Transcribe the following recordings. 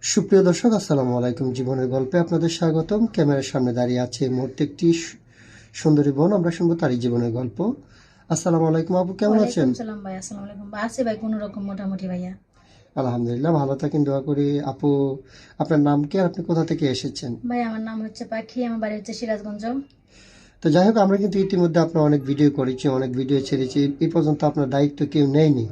সুপ্রিয় দর্শক, আসসালামু আলাইকুম। জীবনের গল্পে আপনাদের স্বাগতম। ক্যামেরার সামনে দাঁড়িয়ে আছে এই মুহূর্তে একটি সুন্দরী বোন। আমরা শুনবো তারই জীবনের গল্প। আসসালামু আলাইকুম আপু, কেমন আছেন? ওয়ালাইকুম সালাম ভাই। আসসালামু আলাইকুম ভাই। আছি ভাই কোনো রকম মোটামুটি ভাইয়া। আলহামদুলিল্লাহ, ভালো থাকেন, দোয়া করি। আপু, আপনার নাম কি আর আপনি কোথা থেকে এসেছেন? ভাই আমার নাম হচ্ছে পাখি, আমার বাড়ি হচ্ছে সিরাজগঞ্জ। তো যাই হোক, আমরা কিন্তু ইতিমধ্যে আপনার অনেক ভিডিও করেছি, অনেক ভিডিও ছেড়েছি, এই পর্যন্ত আপনার দায়িত্ব কেউ নেয়নি।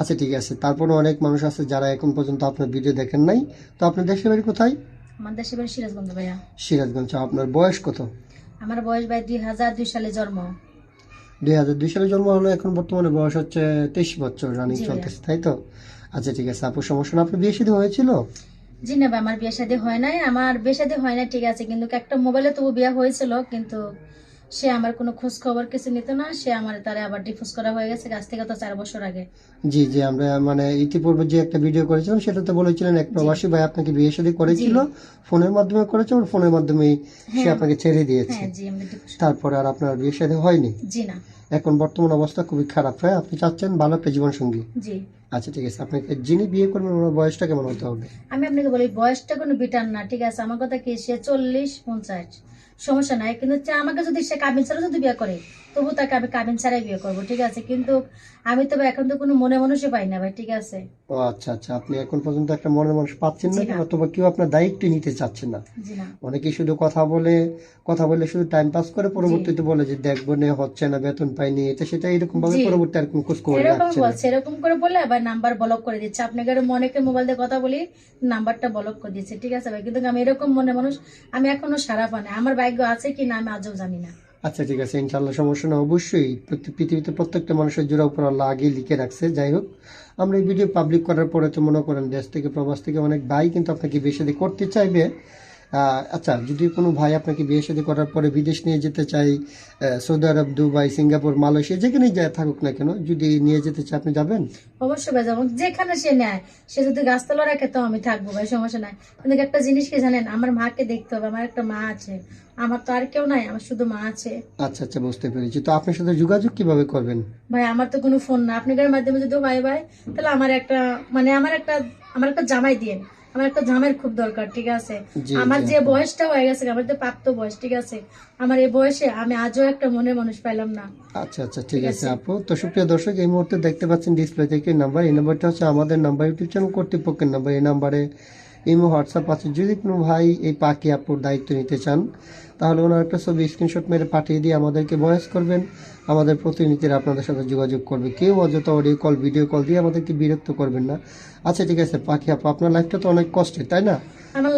আচ্ছা ঠিক আছে, তারপরে অনেক মানুষ আছে যারা এখন পর্যন্ত আপনার ভিডিও দেখেন নাই। তো আপনার দেশের বাড়ি কোথায়? আমার দেশের বাড়ি সিরাজগঞ্জ ভাইয়া। সিরাজগঞ্জ। আপনার বয়স কত? আমার বয়স ভাই 2002 সালে জন্ম। 2002 সালে জন্ম হলো, এখন বর্তমানে বয়স হচ্ছে 23 বছর রানিং জি ভাইয়া। চলতেছে, তাই তো? আচ্ছা ঠিক আছে আপু, সমস্যা না। আপনার বিয়ে শাদী হয়েছিল? জি না ভাই, আমার বিয়ে শাদী হয় নাই। আমার বিয়ে শাদী হয় নাই ঠিক আছে, কিন্তু একটা মোবাইলে তবু বিয়ে হয়েছিল, কিন্তু সে আমার কোনো খোঁজ খবর কিছু নিত না। সে আমার তারে আবার ডিভোর্স করা হয়ে গেছে আজ থেকে তো 4 বছর আগে। জি জি, আমরা মানে ইতিপূর্বে যে একটা ভিডিও করেছিলাম সেটাতে বলেছিলেন এক জি প্রবাসী ভাই আপনাকে বিয়ে শাদী জি করেছিল, ফোনের মাধ্যমে করেছে, ওর ফোনের মাধ্যমেই সে হ্যাঁ আপনাকে ছেড়ে দিয়েছে। হ্যাঁ জি আমি ডিভোর্স। তারপরে আর আপনার বিয়ে শাদী হয়নি। জি না। এখন বর্তমান অবস্থা খুবই খারাপ, হয় আপনি চাচ্ছেন ভালো একটা জীবন সঙ্গী। জি। আচ্ছা ঠিক আছে, আপনাকে যিনি বিয়ে করবেন ওনার বয়সটা কেমন হতে হবে? আমি আপনাকে বলি বয়সটা কোনো বিটার না, ঠিক আছে? আমার কথা কি, সে 40-50 সমস্যা নাই, কিন্তু হচ্ছে আমাকে যদি সে কাবিন ছাড়া যদি বিয়ে করে, তবু তাকে আমি কাবিন ছাড়াই বিয়ে করবো, ঠিক আছে? কিন্তু আমি তো ভাই এখন তো কোনো মনে মানুষই পাই না ভাই, ঠিক আছে? ও আচ্ছা আচ্ছা, আপনি এখন পর্যন্ত একটা মনের মানুষ পাচ্ছেন না জি কেন, না। অথবা কেউ আপনার দায়িত্ব নিতে চাচ্ছে না? জি না। অনেকেই শুধু কথা বলে শুধু টাইম পাস করে, জি। পরবর্তীতে বলে যে দেখবো নে, হচ্ছে না, বেতন পাইনি, এটা সেটা এরকম ভাবে জি পরবর্তী আর কোনো খোঁজ খবর এরকম রাখছে না। বলছে, এরকম করে বলে আবার নাম্বার ব্লক করে দিচ্ছে। আপনাকে অনেকে মোবাইল দিয়ে কথা বলি, নাম্বারটা ব্লক করে দিচ্ছে, ঠিক আছে ভাই? কিন্তু আমি এরকম মনে মানুষ, আমি এখনো সারা পাই না। আমার ভাগ্য আছে কি না আমি আজও জানি না। আচ্ছা ঠিক আছে, ইনশাল্লাহ সমস্যা না। অবশ্যই পৃথিবীতে প্রত্যেকটা মানুষের জোড়া উপর আল্লাহ আগেই লিখে রাখছে। যাই হোক, আমরা এই ভিডিও পাবলিক করার পরে তো মনে করেন দেশ থেকে প্রবাস থেকে অনেক ভাই কিন্তু আপনাকে বিয়ে শাদী করতে চাইবে। আচ্ছা, যদি কোনো ভাই আপনাকে বিয়ে শাদী করার পরে বিদেশ নিয়ে যেতে চাই, সৌদি আরব, দুবাই, সিঙ্গাপুর, মালয়েশিয়া, যেখানেই যায় থাকুক না কেন, যদি নিয়ে যেতে চায়, আপনি যাবেন? অবশ্যই ভাই যাবো, যেখানে সে নেয়। সে যদি গাছতলা রাখে তো আমি থাকবো ভাই, সমস্যা নাই। কিন্তু একটা জিনিস কি জানেন, আমার মাকে দেখতে হবে। আমার একটা মা আছে, আমার তো আর কেউ নাই, আমার শুধু মা আছে। আচ্ছা আচ্ছা, বুঝতে পেরেছি। তো আপনার সাথে যোগাযোগ কিভাবে করবেন? ভাই আমার তো কোনো ফোন না, আপনাদের মাধ্যমে যদি ভাই ভাই, তাহলে আমার একটা মানে আমার একটা জামাই দিন। আমার একটা জামাইয়ের খুব দরকার, ঠিক আছে? জি আমার জি যে আপু। বয়সটা হয়ে গেছে, আমার তো প্রাপ্ত বয়স, ঠিক আছে? আমার এই বয়সে আমি আজও একটা মনের মানুষ পাইলাম না, আচ্ছা আচ্ছা ঠিক ঠিক আছে আছে? আপু। তো সুপ্রিয় দর্শক, এই মুহূর্তে দেখতে পাচ্ছেন ডিসপ্লে থেকে নাম্বার, এই নাম্বারটা হচ্ছে আমাদের নাম্বার, ইউটিউব চ্যানেল কর্তৃপক্ষের নাম্বার। এই নাম্বারে ইমো, হোয়াটসঅ্যাপ আছে। যদি কোনো ভাই এই পাখি আপুর দায়িত্ব নিতে চান, তাহলে ওনার একটা ছবি স্ক্রিনশট মেরে পাঠিয়ে দিয়ে আমাদেরকে ভয়েস করবেন। আমাদের প্রতিনিধিরা আপনাদের সাথে যোগাযোগ করবে। কেউ অযথা অডিও কল, ভিডিও কল দিয়ে আমাদেরকে বিরক্ত করবেন না। আচ্ছা ঠিক আছে পাখি আপু, আপনার লাইফটা তো অনেক কষ্টের, তাই না? আমার